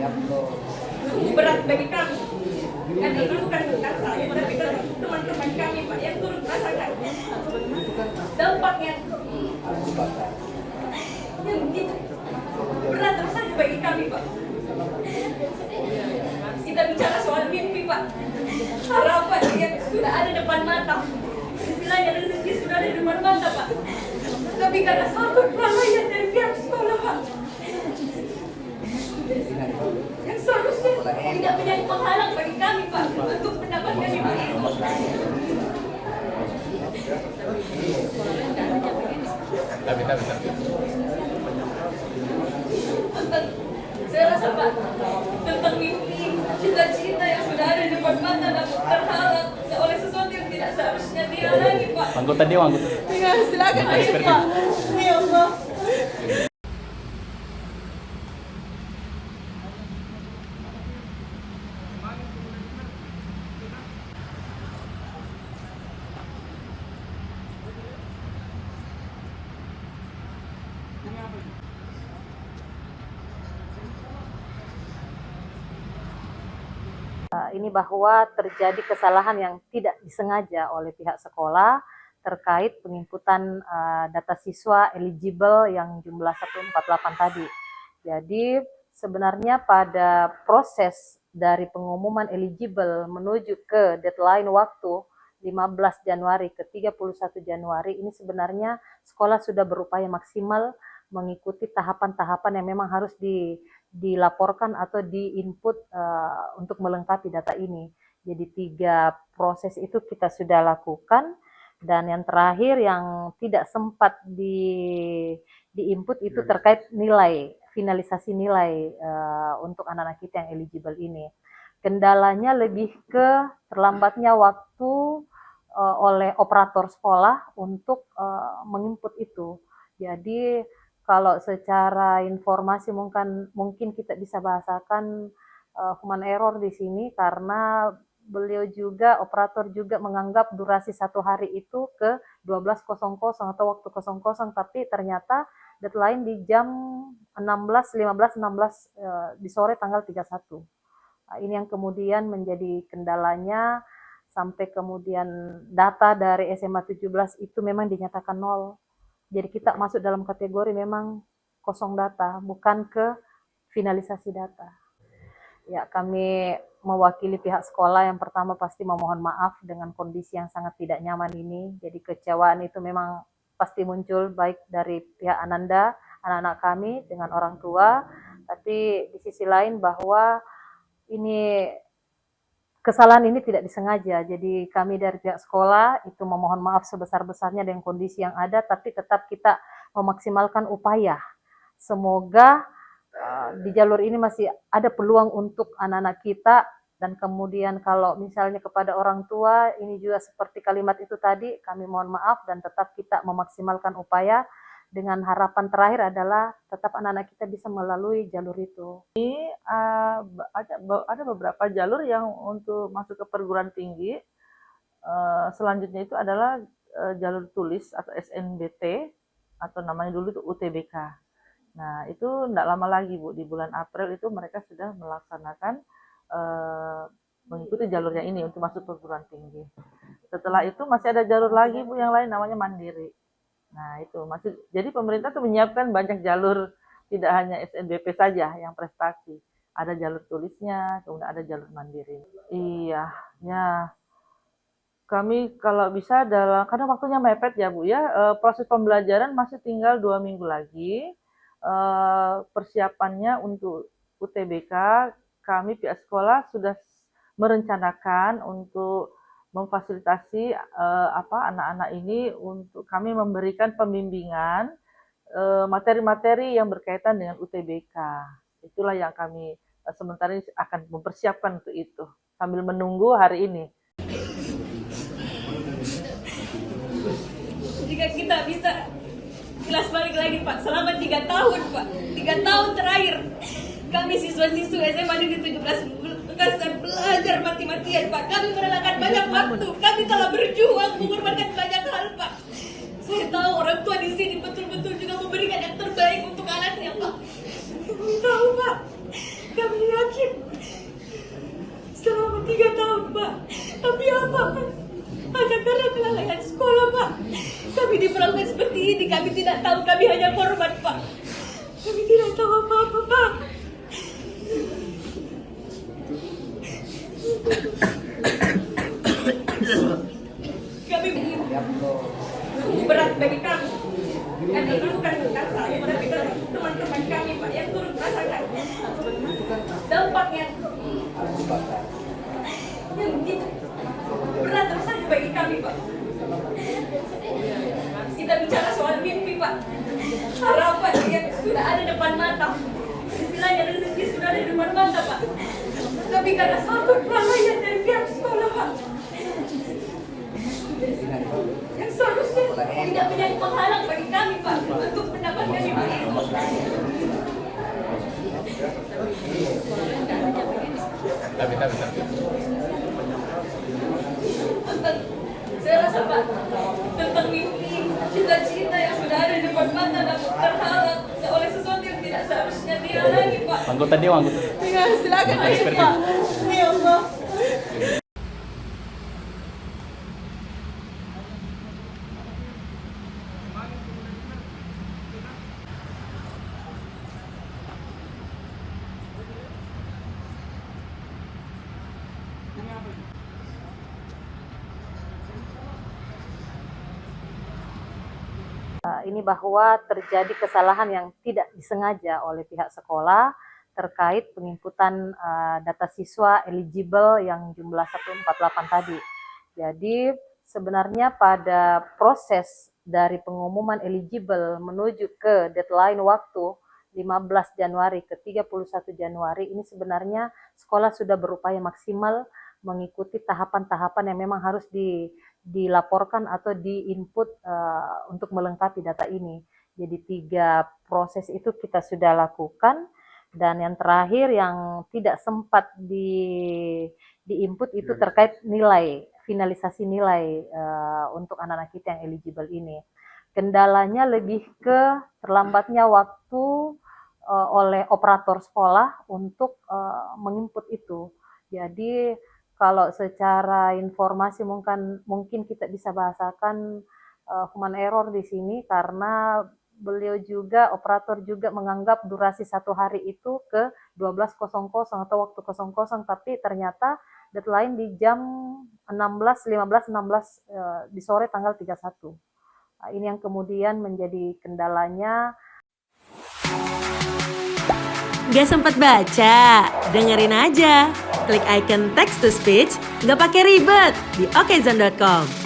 Sungguh berat bagi kami. Karena dulu kan saya, tapi kan teman-teman kami Pak yang turut merasakan dampaknya yang begitu berat rasanya bagi kami Pak. Kita bicara soal mimpi Pak, harapan yang sudah ada depan mata, istilahnya rezeki sudah ada di depan mata Pak. Tapi karena satu kelalaian dari pihak sekolah Pak, yang seharusnya tidak menjadi penghalang bagi kami Pak untuk mendapatkan mimpi itu. Tentang, saya rasa Pak, tentang mimpi, cita-cita yang sudah ada di depan mata namun terhalang oleh sesuatu yang tidak seharusnya dihalangi Pak. Anggota Dewan, anggota. Ya, silakan ayo Pak. Ya Allah. Ini bahwa terjadi kesalahan yang tidak disengaja oleh pihak sekolah terkait penginputan data siswa eligible yang jumlah 148 tadi. Jadi sebenarnya pada proses dari pengumuman eligible menuju ke deadline waktu 15 Januari ke 31 Januari ini sebenarnya sekolah sudah berupaya maksimal mengikuti tahapan-tahapan yang memang harus dilaporkan atau diinput untuk melengkapi data ini. Jadi 3 proses itu kita sudah lakukan dan yang terakhir yang tidak sempat diinput itu terkait nilai, finalisasi nilai untuk anak-anak kita yang eligible ini. Kendalanya lebih ke terlambatnya waktu oleh operator sekolah untuk menginput itu. Jadi kalau secara informasi mungkin kita bisa bahasakan human error di sini karena beliau juga operator juga menganggap durasi 1 hari itu ke 12.00 atau waktu 00 tapi ternyata deadline di jam 16 di sore tanggal 31. Nah, ini yang kemudian menjadi kendalanya sampai kemudian data dari SMA 17 itu memang dinyatakan 0. Jadi kita masuk dalam kategori memang kosong data, bukan ke finalisasi data. Ya, kami mewakili pihak sekolah yang pertama pasti memohon maaf dengan kondisi yang sangat tidak nyaman ini. Jadi kecewaan itu memang pasti muncul baik dari pihak Ananda, anak-anak kami dengan orang tua, tapi di sisi lain bahwa ini kesalahan ini tidak disengaja, jadi kami dari pihak sekolah itu memohon maaf sebesar-besarnya dengan kondisi yang ada, tapi tetap kita memaksimalkan upaya. Semoga di jalur ini masih ada peluang untuk anak-anak kita, dan kemudian kalau misalnya kepada orang tua, ini juga seperti kalimat itu tadi, kami mohon maaf dan tetap kita memaksimalkan upaya dengan harapan terakhir adalah tetap anak-anak kita bisa melalui jalur itu. Ada beberapa jalur yang untuk masuk ke perguruan tinggi. Selanjutnya itu adalah jalur tulis atau SNBT atau namanya dulu itu UTBK. Nah itu tidak lama lagi Bu, di bulan April itu mereka sudah melaksanakan mengikuti jalurnya ini untuk masuk perguruan tinggi. Setelah itu masih ada jalur lagi Bu yang lain namanya mandiri. Nah itu masih, jadi pemerintah tuh menyiapkan banyak jalur, tidak hanya SNBP saja yang prestasi, ada jalur tulisnya, kemudian ada jalur mandiri. Iya, ya kami kalau bisa karena waktunya mepet ya Bu ya, proses pembelajaran masih tinggal 2 minggu lagi. Persiapannya untuk UTBK, kami pihak sekolah sudah merencanakan untuk memfasilitasi anak-anak ini untuk kami memberikan pembimbingan materi-materi yang berkaitan dengan UTBK. Itulah yang kami sementara ini akan mempersiapkan untuk itu sambil menunggu hari ini. Jika kita bisa jelas balik lagi Pak, selama 3 tahun Pak, 3 tahun terakhir kami siswa-siswa SMA di 17 Makassar belajar mati-matian Pak. Kami merelakan banyak waktu, kami telah berjuang mengorbankan banyak hal Pak. Saya tahu orang tua di sini betul-betul juga memberikan yang terbaik untuk anaknya Pak. Kami tahu Pak, kami yang begitu berat terus saja bagi kami, Pak. Kita bicara soal mimpi, Pak. Harapan yang sudah ada depan mata. Istilahnya rezeki sudah ada di depan mata, Pak. Tapi karena satu kelalaian dari pihak sekolah, Pak, yang seharusnya tidak menjadi penghalang bagi kami, Pak, untuk mendapatkan mimpi itu. Saya rasa, Pak, tentang mimpi, cita-cita yang sudah ada di depan mata dan terhalang oleh sesuatu yang tidak seharusnya dihalangi, Pak. Anggota Dewan, anggota. Ya, silakan aja, Pak. Ya Allah. Ini bahwa terjadi kesalahan yang tidak disengaja oleh pihak sekolah terkait penginputan data siswa eligible yang jumlah 148 tadi. Jadi sebenarnya pada proses dari pengumuman eligible menuju ke deadline waktu 15 Januari ke 31 Januari ini sebenarnya sekolah sudah berupaya maksimal mengikuti tahapan-tahapan yang memang harus dilaporkan atau diinput untuk melengkapi data ini. Jadi 3 proses itu kita sudah lakukan, dan yang terakhir yang tidak sempat diinput itu terkait nilai, finalisasi nilai untuk anak-anak kita yang eligible ini. Kendalanya lebih ke terlambatnya waktu oleh operator sekolah untuk menginput itu. Jadi kalau secara informasi mungkin kita bisa bahasakan human error di sini, karena beliau juga, operator juga menganggap durasi 1 hari itu ke 12.00 atau waktu 00, tapi ternyata deadline di jam 16 di sore tanggal 31. Nah, ini yang kemudian menjadi kendalanya. Gak sempat baca? Dengerin aja. Klik icon text to speech, gak pakai ribet di okezone.com.